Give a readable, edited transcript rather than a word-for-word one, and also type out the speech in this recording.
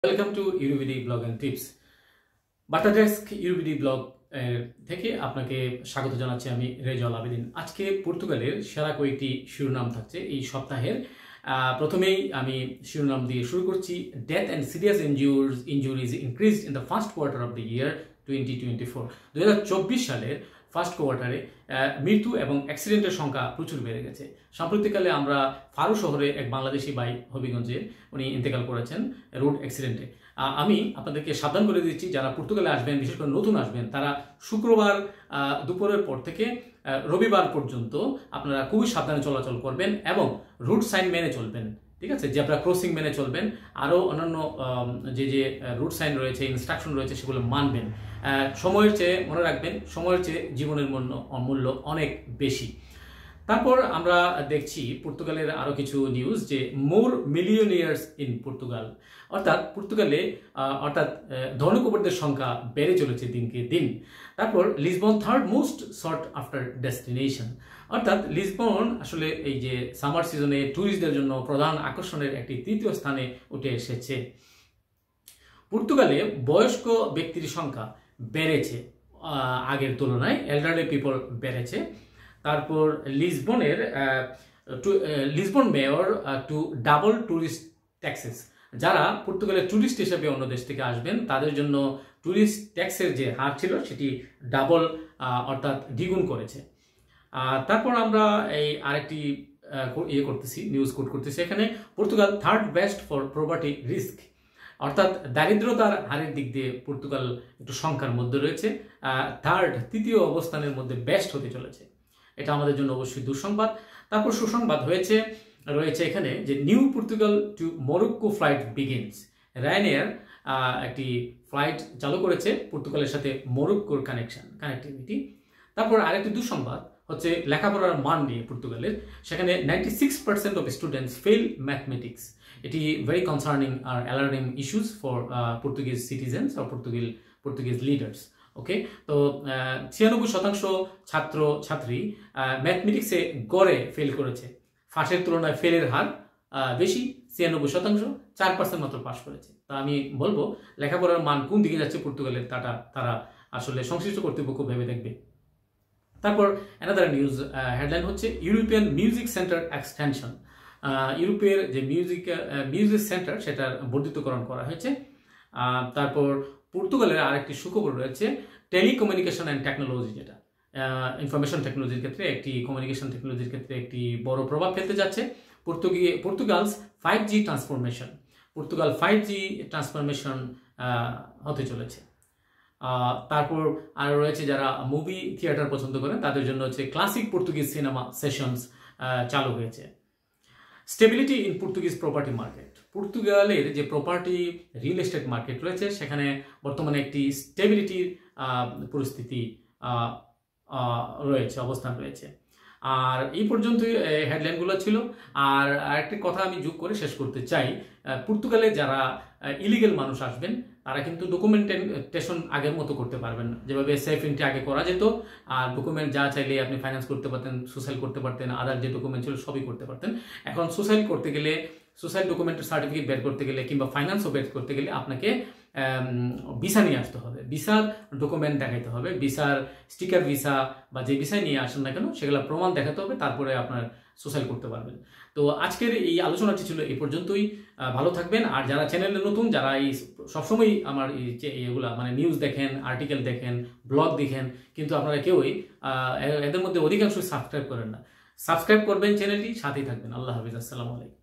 Welcome to UBD blog and tips. বাটাডেস্ক UBD blog থেকে আপনাকে স্বাগত জানাচ্ছি। আমি রেজাউল আবেদিন। আজকে পর্তুগালের সেরা কয়েকটি শিরোনাম থাকছে এই সপ্তাহের। প্রথমেই আমি শিরোনাম দিয়ে শুরু করছি। Death and serious injuries increased in the first quarter of the year 2024। 2024 সালের ফার্স্ট কোয়ার্টারে মৃত্যু এবং অ্যাক্সিডেন্টের সংখ্যা প্রচুর বেড়ে গেছে। সাম্প্রতিককালে আমরা ফারু শহরে এক বাংলাদেশি ভাই হবিগঞ্জে উনি ইন্তেকাল করেছেন রোড অ্যাক্সিডেন্টে। আমি আপনাদেরকে সাবধান করে দিচ্ছি, যারা পর্তুগালে আসবেন, বিশেষ করে নতুন আসবেন, তারা শুক্রবার দুপুরের পর থেকে রবিবার পর্যন্ত আপনারা খুবই সাবধানে চলাচল করবেন এবং রুট সাইন মেনে চলবেন। ঠিক আছে, জেব্রা ক্রসিং মেনে চলবেন। আরও অন্যান্য যে রুট সাইন রয়েছে, ইনস্ট্রাকশন রয়েছে, সেগুলো মানবেন। সময়ের চেয়ে মনে রাখবেন, সময়ের চেয়ে জীবনের মূল্য অনেক বেশি। তারপর আমরা দেখছি পর্তুগালের আরও কিছু নিউজ, যে মোর মিলিয়নিয়ার্স ইন পর্তুগাল, অর্থাৎ পর্তুগালে ধনকুবেরদের সংখ্যা বেড়ে চলেছে দিনকে দিন। তারপর Lisbon third most sort after destination, অর্থাৎ লিসবন আসলে এই যে সামার সিজনে ট্যুরিস্টদের জন্য প্রধান আকর্ষণের একটি তৃতীয় স্থানে উঠে এসেছে। পর্তুগালে বয়স্ক ব্যক্তির সংখ্যা বেড়েছে আগের তুলনায়, এল্ডারলি পিপল বেড়েছে। তারপর Lisbon mayor to double tourist taxes, যারা পর্তুগালের ট্যুরিস্ট হিসেবে অন্য দেশ থেকে আসবেন তাদের জন্য ট্যুরিস্ট ট্যাক্সের যে হার ছিল সেটি ডাবল অর্থাৎ দ্বিগুণ করেছে। তারপর আমরা এই আরেকটি নিউজ কোট করতেছি এখানে। Portugal third best for property risk, অর্থাৎ দারিদ্রতার হারের দিক দিয়ে পর্তুগাল একটু সংখ্যার মধ্যে রয়েছে, তৃতীয় অবস্থানের মধ্যে বেস্ট হতে চলেছে। এটা আমাদের জন্য অবশ্যই দুঃসংবাদ। তারপর সুসংবাদ রয়েছে এখানে, যে new Portugal to Morocco flight begins. Ryanair একটি ফ্লাইট চালু করেছে পর্তুগালের সাথে মরক্কোর কানেক্টিভিটি। তারপর আরেকটি দুঃসংবাদ হচ্ছে লেখাপড়ার মান নিয়ে পর্তুগালের। সেখানে 96% অফ স্টুডেন্টস ফেল ম্যাথমেটিক্স। এটি ভেরি কনসার্নিং আর alarming issues for Portuguese citizens আর পর্তুগিজ লিডার্স। ওকে, তো 96% ছাত্র ছাত্রী ম্যাথমেটিক্সে গড়ে ফেল করেছে। ফাঁসের তুলনায় ফেলের হার বেশি, 96%, 4% মাত্র পাস করেছে। তা আমি বলবো লেখাপড়ার মান কোন দিকে যাচ্ছে পর্তুগালের, তারা আসলে সংশ্লিষ্ট কর্তৃপক্ষ ভেবে দেখবে। তারপর অ্যানাদার নিউজ হেডলাইন হচ্ছে ইউরোপিয়ান মিউজিক সেন্টার এক্সটেনশন। ইউরোপের যে মিউজিক সেন্টার সেটার বর্ধিতকরণ করা হয়েছে। তারপর পর্তুগালের আরেকটি সুখবর রয়েছে, টেলিকমিউনিকেশন অ্যান্ড টেকনোলজি, যেটা ইনফরমেশন টেকনোলজির ক্ষেত্রে কমিউনিকেশন টেকনোলজির ক্ষেত্রে একটি বড় প্রভাব ফেলতে যাচ্ছে। পর্তুগালস 5G transformation, Portugal 5G transformation হতে চলেছে। তারপর আর রয়েছে যারা মুভি থিয়েটার পছন্দ করেন তাদের জন্য হচ্ছে ক্লাসিক পর্তুগিজ সিনেমা সেশনস চালু হয়েছে। Stability in Portuguese property market, পর্তুগালের যে প্রপার্টি রিয়েল এস্টেট মার্কেট রয়েছে সেখানে বর্তমানে একটি স্টেবিলিটির পরিস্থিতি অবস্থান রয়েছে। আর এই পর্যন্তই হেডলাইনগুলো ছিল। আর আরেকটি কথা আমি যোগ করে শেষ করতে চাই, পর্তুগালে যারা ইলিগেল মানুষ আসবেন তারা কিন্তু ডকুমেন্টেশন আগের মতো করতে পারবেন না। যেভাবে সেফ এন্ট্রি আগে করা যেত, আর ডকুমেন্ট যা চাইলে আপনি ফাইন্যান্স করতে পারতেন, সোশ্যাল করতে পারতেন, আদার যে ডকুমেন্ট ছিল সবই করতে পারতেন। এখন সোশ্যাল করতে গেলে, সোশ্যাল ডকুমেন্টের সার্টিফিকেট বের করতে গেলে কিংবা ফাইন্যান্সও বের করতে গেলে আপনাকে ভিসা নিয়ে আসতে হবে, ভিসার ডকুমেন্ট দেখাতে হবে, ভিসার স্টিকার ভিসা বা যে ভিসায় নিয়ে আসেন না কেন সেগুলো প্রমাণ দেখাতে হবে, তারপরে আপনার সোশ্যাল করতে পারবেন। তো আজকের এই আলোচনাটি ছিল এই পর্যন্তই। ভালো থাকবেন। আর যারা চ্যানেলে নতুন, যারা এই সবসময় আমার এগুলা মানে নিউজ দেখেন, আর্টিকেল দেখেন, ব্লগ দেখেন, কিন্তু আপনারা কেউই এদের মধ্যে অধিকাংশ সাবস্ক্রাইব করেন না, সাবস্ক্রাইব করবেন চ্যানেলটি, সাথেই থাকবেন। আল্লাহ হাফিজ, আসসালামু আলাইকুম।